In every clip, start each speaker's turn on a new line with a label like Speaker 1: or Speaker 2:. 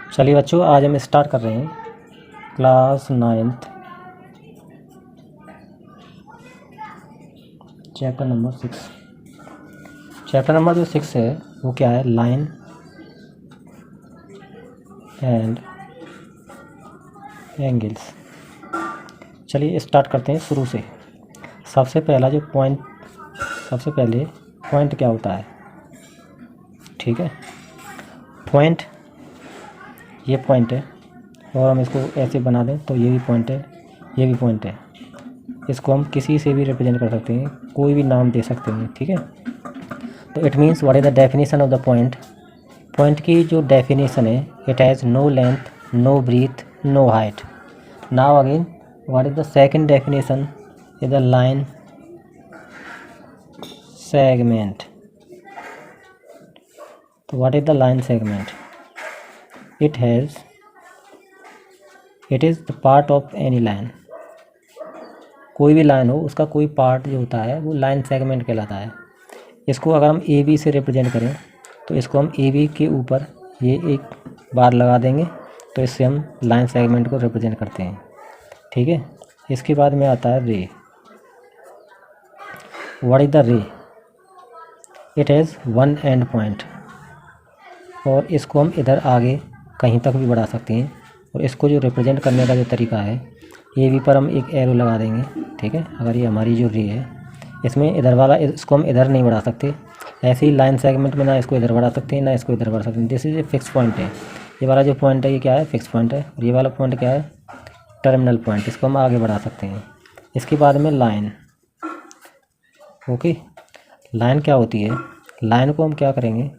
Speaker 1: चलिए बच्चों, आज हम स्टार्ट कर रहे हैं class 9th chapter number 6। Chapter number जो 6 है वो क्या है? Line and angles. चलिए स्टार्ट करते हैं शुरू से। सबसे पहले पॉइंट क्या होता है? ठीक है, पॉइंट, ये पॉइंट है और हम इसको ऐसे बना दें तो ये भी पॉइंट है, ये भी पॉइंट है। इसको हम किसी से भी रिप्रेजेंट कर सकते हैं, कोई भी नाम दे सकते हैं। ठीक है, तो it means what is the definition of the point. Point की जो डेफिनेशन है, it has no length, no breadth, no height. Now again, what is the second definition? Is the line segment. तो what is the line segment? It is the part of any line. कोई भी line हो, उसका कोई part जो होता है वो लाइन सेगमेंट कहलाता है। इसको अगर हम ए बी से रिप्रेजेंट करें तो इसको हम ए बी के ऊपर ये एक बार लगा देंगे, तो इससे हम लाइन सेगमेंट को रिप्रेजेंट करते हैं। ठीक है, इसके बाद में आता है रे। व्हाट इज़ द रे? It has one and point, और इसको हम इधर आगे कहीं तक भी बढ़ा सकते हैं। और इसको जो रिप्रेजेंट करने का जो तरीका है, ए बी पर हम एक एरो लगा देंगे। ठीक है, अगर ये हमारी जो रे है, इसमें इधर वाला, इसको हम इधर नहीं बढ़ा सकते। ऐसे ही लाइन सेगमेंट में ना इसको इधर बढ़ा सकते हैं ना इसको इधर बढ़ा सकते हैं। This is a fix point है। ये वाला जो पॉइंट है ये क्या है? फिक्स पॉइंट है। और ये वाला पॉइंट क्या है? Terminal point. इसको हम आगे बढ़ा सकते हैं। इसके बाद में लाइन। ओके, लाइन क्या होती है? लाइन को हम क्या करेंगे,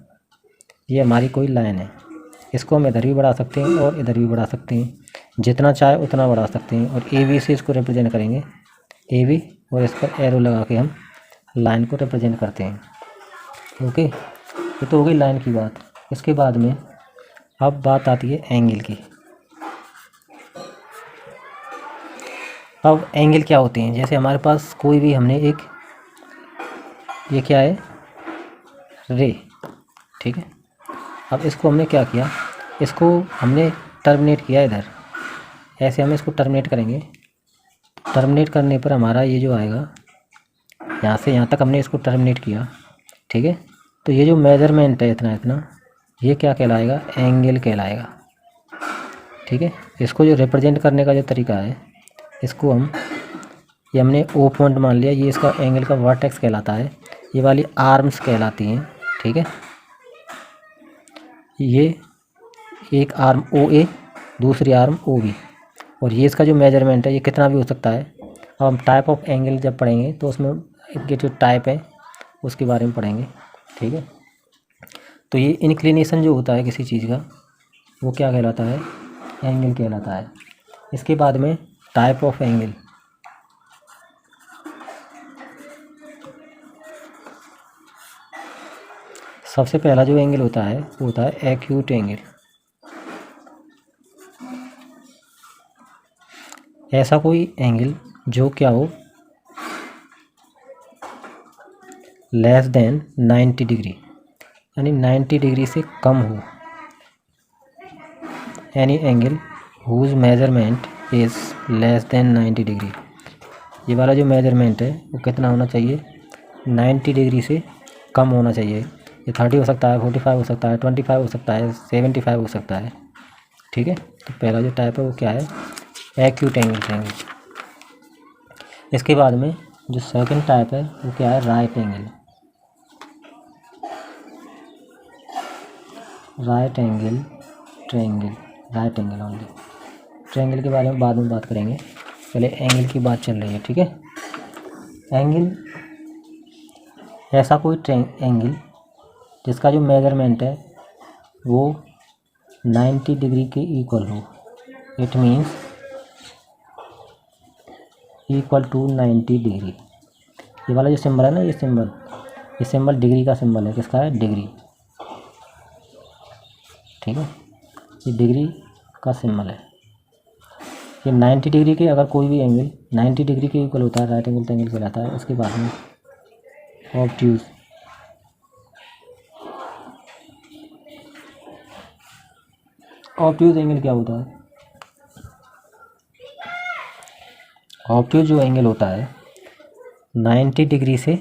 Speaker 1: ये हमारी कोई लाइन है, इसको हम इधर भी बढ़ा सकते हैं और इधर भी बढ़ा सकते हैं, जितना चाहे उतना बढ़ा सकते हैं। और ए बी से इसको रिप्रेजेंट करेंगे, ए बी, और इस पर एरो लगा के हम लाइन को रिप्रेजेंट करते हैं। ओके, ये तो हो गई लाइन की बात। इसके बाद में अब बात आती है एंगल की। अब एंगल क्या होते हैं? जैसे हमारे पास कोई भी, हमने एक, ये क्या है? रे। ठीक है, अब इसको हमने क्या किया, इसको हमने टर्मिनेट किया इधर। ऐसे हम इसको टर्मिनेट करेंगे। टर्मिनेट करने पर हमारा ये जो आएगा, यहाँ से यहाँ तक हमने इसको टर्मिनेट किया। ठीक है, तो ये जो मेजरमेंट है इतना इतना, ये क्या कहलाएगा? एंगल कहलाएगा। ठीक है, इसको जो रिप्रेजेंट करने का जो तरीका है, इसको हम, ये हमने ओ पॉइंट मान लिया, ये इसका एंगल का वर्टेक्स कहलाता है। ये वाली आर्म्स कहलाती हैं। ठीक है, ये एक आर्म ओ ए, दूसरी आर्म ओ बी, और ये इसका जो मेजरमेंट है ये कितना भी हो सकता है। अब हम टाइप ऑफ एंगल जब पढ़ेंगे तो उसमें ये जो टाइप है उसके बारे में पढ़ेंगे। ठीक है, तो ये इंक्लिनेशन जो होता है किसी चीज़ का, वो क्या कहलाता है? एंगल कहलाता है। इसके बाद में टाइप ऑफ एंगल। सबसे पहला जो एंगल होता है वो होता है एक्यूट एंगल। ऐसा कोई एंगल जो क्या हो, लेस देन 90 डिग्री, यानी 90 डिग्री से कम हो। Any angle whose measurement is less than 90 degree. ये वाला जो मेजरमेंट है वो कितना होना चाहिए? 90 डिग्री से कम होना चाहिए। ये 30 हो सकता है, 45 हो सकता है, 25 हो सकता है, 75 हो सकता है। ठीक है, तो पहला जो टाइप है वो क्या है? एक्यूट एंगल कहेंगे। इसके बाद में जो सेकंड टाइप है वो क्या है? Right angle. Right angle, triangle, right angle only. Triangle के बारे में बाद में बात करेंगे, पहले एंगल की बात चल रही है। ठीक है, एंगल, ऐसा कोई एंगल जिसका जो मेजरमेंट है वो 90 डिग्री के इक्वल हो। It means equal to 90 degree. ये वाला जो सिंबल है ना, ये सिंबल डिग्री का सिंबल है। किसका है? डिग्री। ठीक है, ये डिग्री का सिंबल है। ये 90 डिग्री के, अगर कोई भी एंगल 90 डिग्री के इक्वल होता है, राइट एंगल ट्रायंगल कहलाता है। उसके बाद में ऑब्ट्यूज। ऑब्ट्यूज एंगल क्या होता है? ऑब्ट्यूज जो एंगल होता है 90 डिग्री से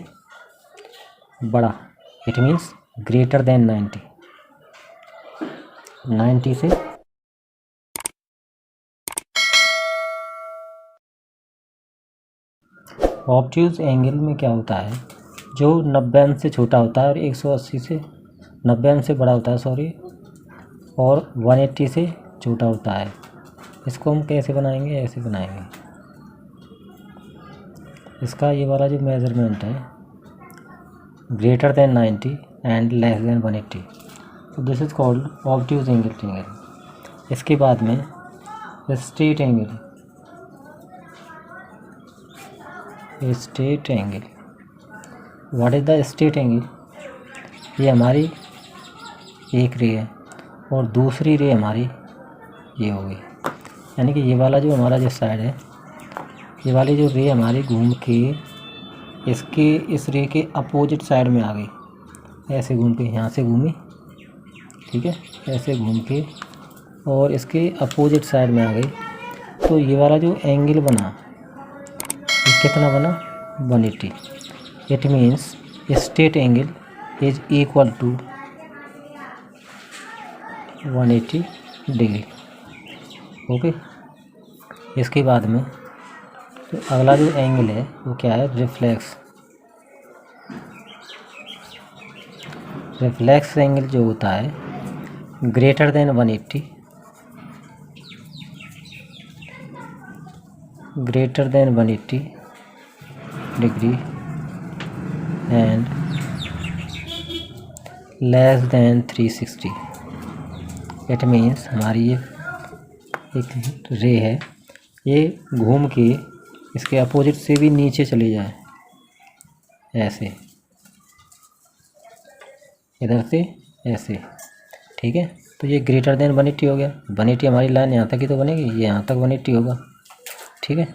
Speaker 1: बड़ा, इट मीन्स ग्रेटर देन 90 से ऑब्ट्यूज एंगल में क्या होता है, जो 90 अंश से छोटा होता है और 180 से 90 अंश से बड़ा होता है सॉरी, और 180 से छोटा होता है। इसको हम कैसे बनाएंगे? ऐसे बनाएंगे। इसका ये वाला जो मेज़रमेंट है greater than 90 and less than 180, तो this is called obtuse angle. इसके बाद में straight angle. Straight angle, what is the straight angle? ये हमारी एक रे है और दूसरी रे हमारी ये होगी, यानी कि ये वाला जो हमारा जो साइड है, ये वाली जो रे हमारी घूम के इसके इस रे के अपोजिट साइड में आ गई, ऐसे घूम के यहाँ से घूमी, ठीक है, ऐसे घूम के और इसके अपोजिट साइड में आ गई। तो ये वाला जो एंगल बना ये कितना बना? 180। It means straight angle is equal to 180 degree. Okay, इसके बाद में तो अगला जो एंगल है वो क्या है? रिफ्लेक्स। रिफ्लेक्स एंगल जो होता है greater than 180, greater than 180 degree and less than 360। It means हमारी ये एक रे है, ये घूम के इसके अपोजिट से भी नीचे चली जाए, ऐसे इधर से ऐसे, ठीक है। तो ये ग्रेटर देन 180 हो गया। 180 हमारी लाइन यहाँ तक ही तो बनेगी, ये यहाँ तक 180 होगा, ठीक है।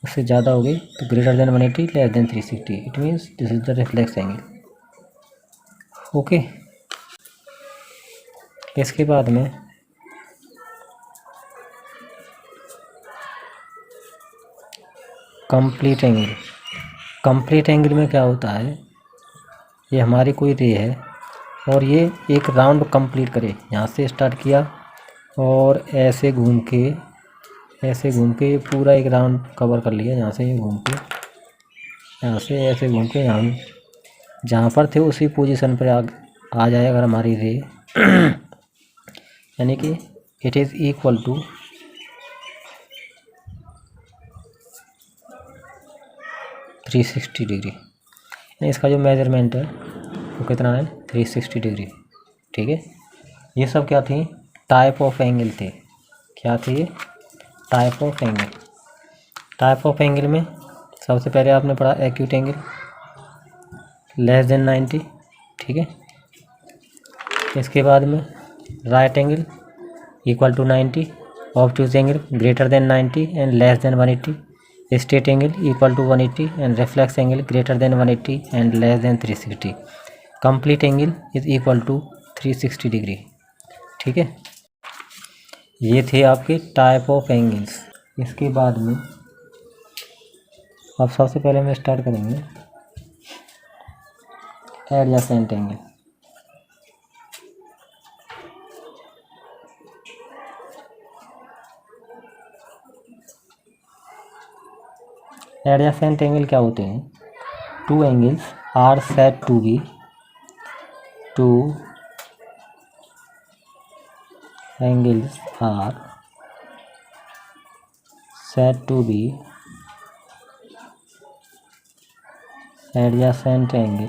Speaker 1: उससे ज़्यादा हो गई तो greater than 180 less than 360, it means this is the reflex angle. Okay, इसके बाद में कंप्लीट एंगल। कंप्लीट एंगल में क्या होता है, ये हमारी कोई रे है और ये एक राउंड कंप्लीट करे, यहाँ से स्टार्ट किया और ऐसे घूम के पूरा एक राउंड कवर कर लिया, यहाँ से घूम के यहाँ से ऐसे घूम के यहाँ जहाँ पर थे उसी पोजीशन पर आ जाए अगर हमारी रे यानी कि it is equal to 360 degree. इसका जो मेजरमेंट है वो कितना है? 360 डिग्री, ठीक है। ये सब क्या थी? टाइप ऑफ एंगल थे। क्या थे ये? Type of angle. Type of angle में सबसे पहले आपने पढ़ा एक्यूट एंगल लेस देन 90, ठीक है। इसके बाद में right angle equal to 90, obtuse angle greater than 90 and less than 180, straight angle equal to 180 and reflex angle greater than 180 and less than 360। Complete angle is equal to 360 degree, ठीक है। ये थे आपके टाइप ऑफ एंगल्स। इसके बाद में अब सबसे पहले हम स्टार्ट करेंगे एडजेसेंट एंगल। एडजेसेंट एंगल क्या होते हैं? Two angles are said to be two angles are said to be adjacent angle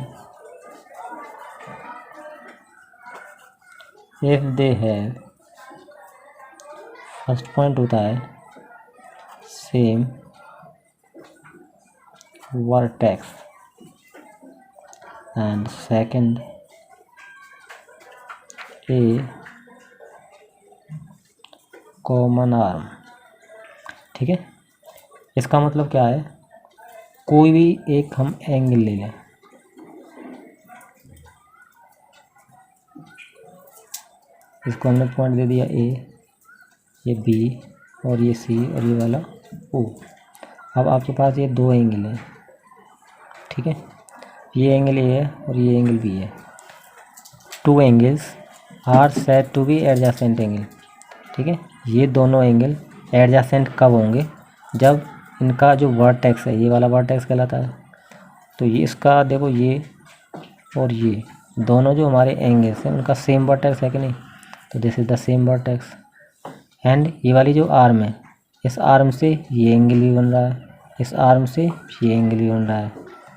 Speaker 1: if they have, first point होता है same vertex and second a common arm, ठीक है। इसका मतलब क्या है? कोई भी एक हम एंगल ले लें, इसको हमने पॉइंट दे दिया ए, ये बी और ये सी और ये वाला ओ। अब आपके पास ये दो एंगल है, ठीक है, ये एंगल ए है और ये एंगल बी है। Two angles are said to be adjacent angle, ठीक है। ये दोनों एंगल एडजेसेंट कब होंगे? जब इनका जो वर्टेक्स है, ये वाला वर्टेक्स कहलाता है। तो ये इसका देखो, ये और ये दोनों जो हमारे एंगल्स हैं उनका सेम वर्टेक्स है कि नहीं? तो this is the same vertex. And ये वाली जो आर्म है, इस आर्म से ये एंगल भी बन रहा है, इस आर्म से ये एंगल भी बन रहा है,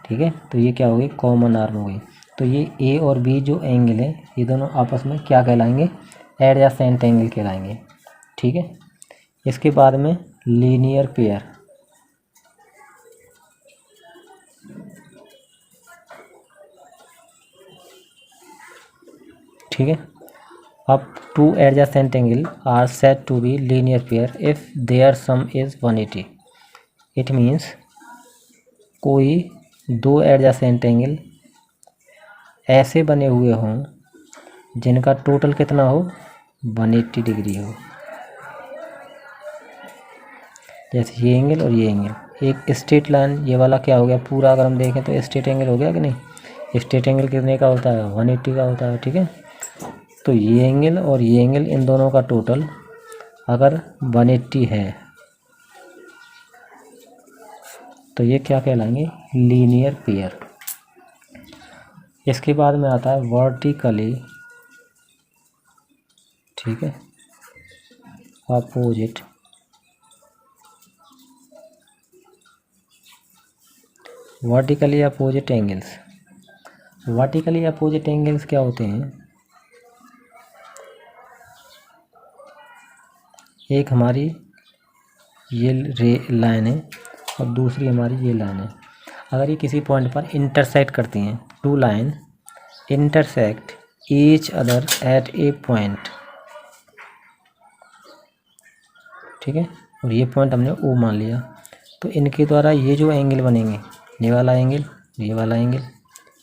Speaker 1: ठीक है। तो ये क्या हो गई? कॉमन आर्म हो गई। तो ये ए और बी जो एंगल है ये दोनों आपस में क्या कहलाएंगे? एडजेसेंट एंगल कहलाएंगे, ठीक है। इसके बाद में लीनियर पेयर, ठीक है। अब two adjacent angle are said to be linear pair if their sum is 180। It means कोई दो एडजेसेंट एंगल ऐसे बने हुए हों जिनका टोटल कितना हो? 180 डिग्री हो। जैसे ये एंगल और ये एंगल, एक स्ट्रेट लाइन, ये वाला क्या हो गया पूरा, अगर हम देखें तो स्ट्रेट एंगल हो गया कि नहीं? स्ट्रेट एंगल कितने का होता है? 180 का होता है, ठीक है। तो ये एंगल और ये एंगल, इन दोनों का टोटल अगर 180 है तो ये क्या कहलाएंगे? Linear pair. इसके बाद में आता है वर्टिकली, ठीक है, opposite vertically opposite angles. Vertically opposite angles क्या होते हैं? एक हमारी ये लाइन है और दूसरी हमारी ये लाइन है। अगर ये किसी पॉइंट पर इंटरसेक्ट करती हैं, two line intersect each other at a point, ठीक है, और ये पॉइंट हमने ओ मान लिया, तो इनके द्वारा ये जो एंगल बनेंगे, ये वाला एंगल, ये वाला एंगल,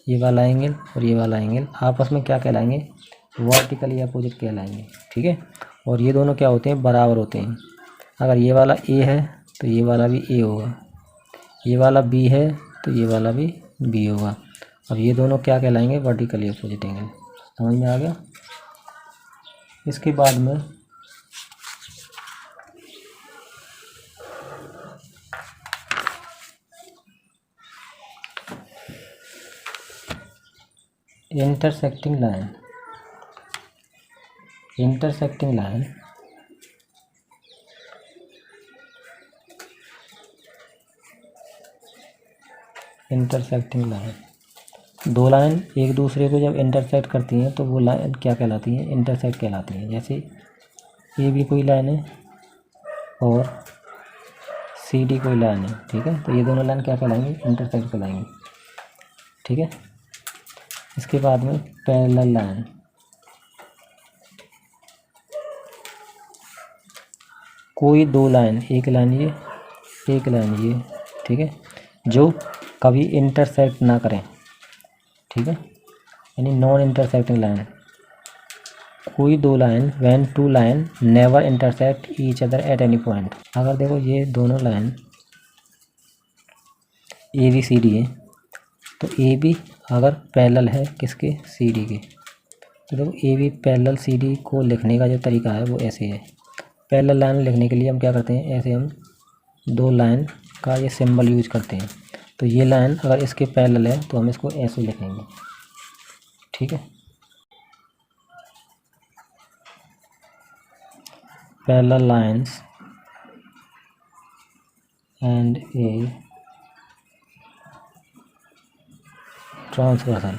Speaker 1: ये वाला एंगल और ये वाला एंगल आपस में क्या कहलाएंगे? वर्टिकली अपोजिट कहलाएंगे, ठीक है। और ये दोनों क्या होते हैं? बराबर होते हैं। अगर ये वाला ए है तो ये वाला भी ए होगा, ये वाला बी है तो ये वाला भी बी होगा। और ये दोनों क्या कहलाएंगे? Vertically opposite angle. समझ में आ गया? इसके बाद में intersecting line, intersecting line intersecting line, दो लाइन एक दूसरे को जब इंटरसेक्ट करती हैं तो वो लाइन क्या कहलाती हैं? इंटरसेक्ट कहलाती हैं। जैसे ये भी कोई लाइन है और सी डी कोई लाइन है, ठीक है, तो ये दोनों लाइन क्या कहलाएंगी? इंटरसेक्ट कहलाएंगी, ठीक है। इसके बाद में पैरेलल लाइन, कोई दो लाइन, एक लाइन ये, एक लाइन ये, ठीक है, जो कभी इंटरसेक्ट ना करें, ठीक है, यानी नॉन इंटरसेक्टिंग लाइन। कोई दो line when two line never intersect each other at any point. अगर देखो ये दोनों line A B C D है, तो ए बी अगर पैरेलल है किसके? सी डी के, तो देखो A B parallel C D को लिखने का जो तरीका है वो ऐसे है। पैरेलल लाइन लिखने के लिए हम क्या करते हैं? ऐसे हम दो लाइन का ये सिंबल यूज करते हैं। तो ये लाइन अगर इसके पैरेलल है तो हम इसको ऐसे लिखेंगे, ठीक है। Parallel lines and a transversal,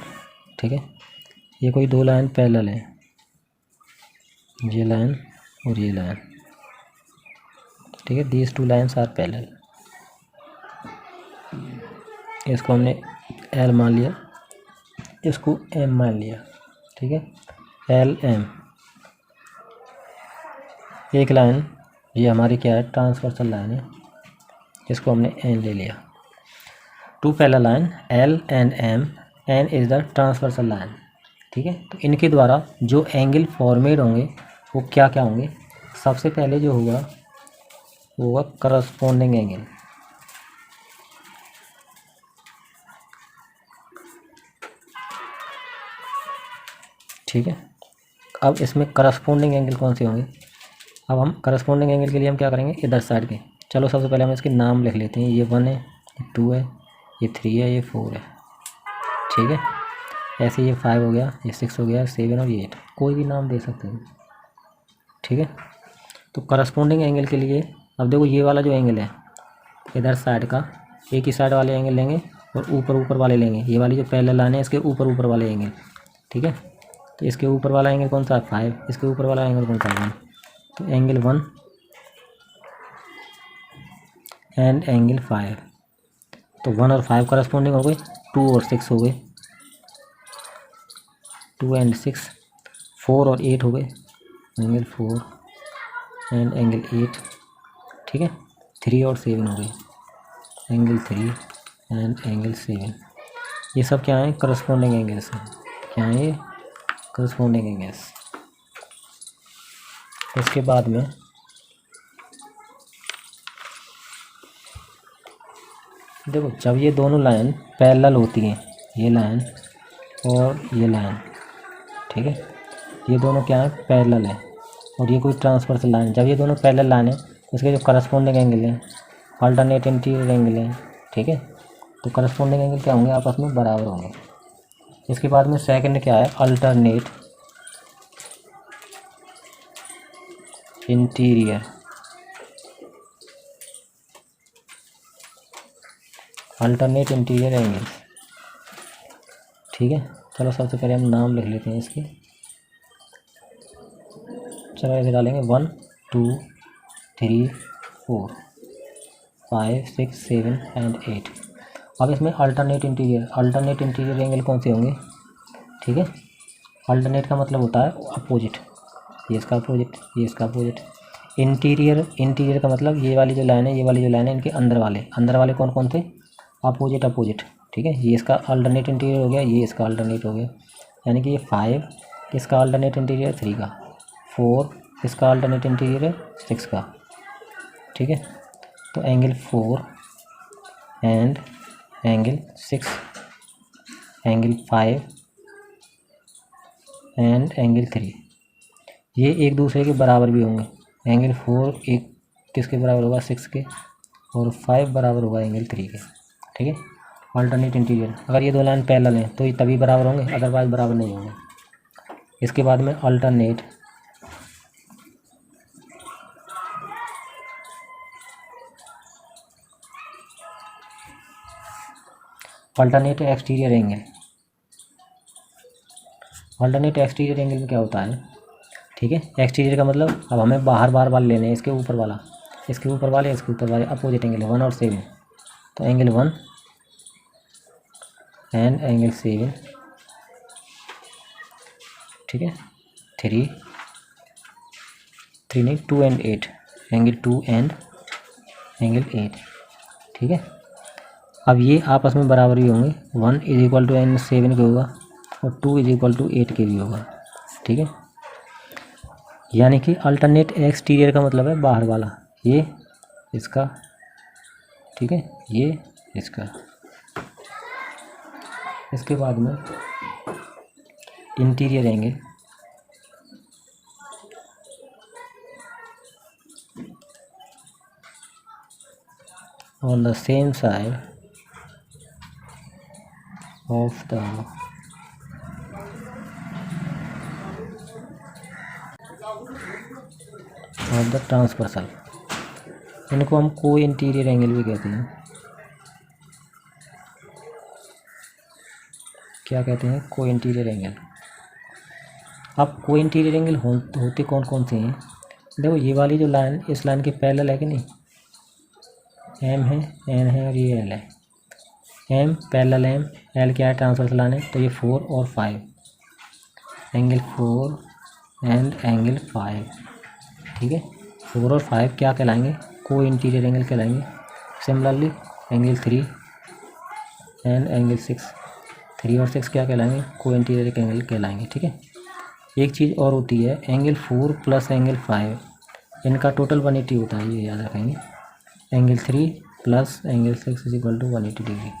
Speaker 1: ठीक है। ये कोई दो लाइन पैरेलल है, ये लाइन और ये लाइन, ठीक है, these two lines are parallel. इसको हमने एल मान लिया, इसको एम मान लिया, ठीक है, एल एम। एक लाइन ये हमारी क्या है? ट्रांसवर्सल लाइन है, इसको हमने एन ले लिया। Two parallel line L and M, N is the transversal line, ठीक है। तो इनके द्वारा जो एंगल फॉर्मेड होंगे वो क्या क्या होंगे? सबसे पहले जो होगा वो होगा करस्पॉन्डिंग एंगल। ठीक है, अब इसमें करस्पॉन्डिंग एंगल कौन से होंगे? अब हम करस्पॉन्डिंग एंगल के लिए हम क्या करेंगे, इधर साइड के। चलो सबसे पहले हम इसके नाम लिख लेते हैं। ये 1 है, ये 2 है, ये 3 है, ये 4 है। ठीक है, ऐसे ये 5 हो गया, ये 6 हो गया, 7 और ये 8, कोई भी नाम दे सकते हैं। ठीक है, तो करस्पॉन्डिंग एंगल के लिए अब देखो ये वाला जो एंगल है इधर साइड का, एक ही साइड वाले एंगल लेंगे और ऊपर ऊपर वाले लेंगे। ये वाली जो पैरेलल लाइन है इसके ऊपर ऊपर वाले एंगल। ठीक है, तो इसके ऊपर वाला एंगल कौन सा है? 5। इसके ऊपर वाला एंगल कौन सा है? 1। तो एंगल 1 एंड एंगल 5। तो 1 और 5 करस्पॉन्डिंग हो गए, 2 और 6 हो गए, 2 एंड 6। 4 और 8 हो गए, एंगल 4 एंड एंगल 8। ठीक है, 3 और 7 हो गए, एंगल 3 एंड एंगल 7। ये सब क्या है? करस्पॉन्डिंग एंगल्स हैं। क्या है ये? Corresponding angles. उसके बाद में देखो जब ये दोनों लाइन पैरेलल होती हैं, ये लाइन और ये लाइन, ठीक है, ये दोनों क्या है? पैरेलल है। और ये कोई ट्रांसवर्सल लाइन, जब ये दोनों पैरेलल लाइन है तो इसके जो करस्पॉन्डिंग एंगल है अल्टरनेट इंटीरियर एंगल है। ठीक है, तो करस्पॉन्डिंग एंगल क्या होंगे? आपस में बराबर होंगे। इसके बाद में सेकंड क्या है? Alternate interior. Alternate interior angle. ठीक है, चलो सबसे पहले हम नाम लिख लेते हैं इसके। चलो ऐसे डालेंगे 1 2 3 4 5 6 7 एंड 8। अब इसमें अल्टरनेट इंटीरियर एंगल कौन से होंगे? ठीक है, अल्टरनेट का मतलब होता है अपोजिट। ये इसका अपोजिट, ये इसका अपोजिट। इंटीरियर का मतलब ये वाली जो लाइन है, ये वाली जो लाइन है, इनके अंदर वाले कौन कौन थे? अपोजिट। ठीक है, ये इसका अल्टरनेट इंटीरियर हो गया, ये इसका अल्टरनेट हो गया। यानी कि ये 5 इसका अल्टरनेट इंटीरियर 3 का, 4 इसका अल्टरनेट इंटीरियर है 6 का। ठीक है, तो angle 4 and angle 6, angle 5 and angle 3, ये एक दूसरे के बराबर भी होंगे। एंगल 4 एक किसके बराबर होगा? 6 के, और 5 बराबर होगा एंगल 3 के। ठीक है, अल्टरनेट इंटीरियर, अगर ये दो लाइन पैरेलल हैं तो ये तभी बराबर होंगे, अदरवाइज बराबर नहीं होंगे। इसके बाद में alternate exterior angle. Alternate exterior angle में क्या होता है? ठीक है, एक्सटीरियर का मतलब अब हमें बाहर वाले लेने हैं, इसके ऊपर वाले, इसके ऊपर वाले अपोजिट एंगल है 1 और 7। तो एंगल 1 एंड एंगल 7। ठीक है, 3 नहीं 2 एंड 8, एंगल 2 एंड एंगल 8। ठीक है, अब ये आपस में बराबर भी होंगे। 1 इज इक्वल टू एंगल 7 के होगा और 2 इज इक्वल टू 8 के भी होगा। ठीक है, यानी कि अल्टरनेट एक्सटीरियर का मतलब है बाहर वाला, ये इसका, ठीक है, ये इसका। इसके बाद में interior angle, on the same side of the transversal. इनको हम को इंटीरियर एंगल भी कहते हैं। क्या कहते हैं? को इंटीरियर एंगल। अब को इंटीरियर एंगल होते कौन कौन से हैं? देखो ये वाली जो लाइन, इस लाइन के पैरेलल है कि नहीं? एम है, एन है और ये एल है। एम पैरेलल एम, एल क्या है? ट्रांसवर्सल लाइन है। तो ये 4 और 5, एंगल 4 एंड एंगल 5। ठीक है, 4 और 5 क्या कहलाएंगे? को इंटीरियर एंगल कहलाएंगे। सिमिलरली एंगल 3 एंड एंगल 6, 3 और 6 क्या कहलाएंगे? को इंटीरियर एंगल कहलाएंगे। ठीक है, एक चीज़ और होती है, एंगल 4 प्लस एंगल 5, इनका टोटल 180 होता है, ये याद रखेंगे। Angle 3 plus angle 6 is equal to 180 degree.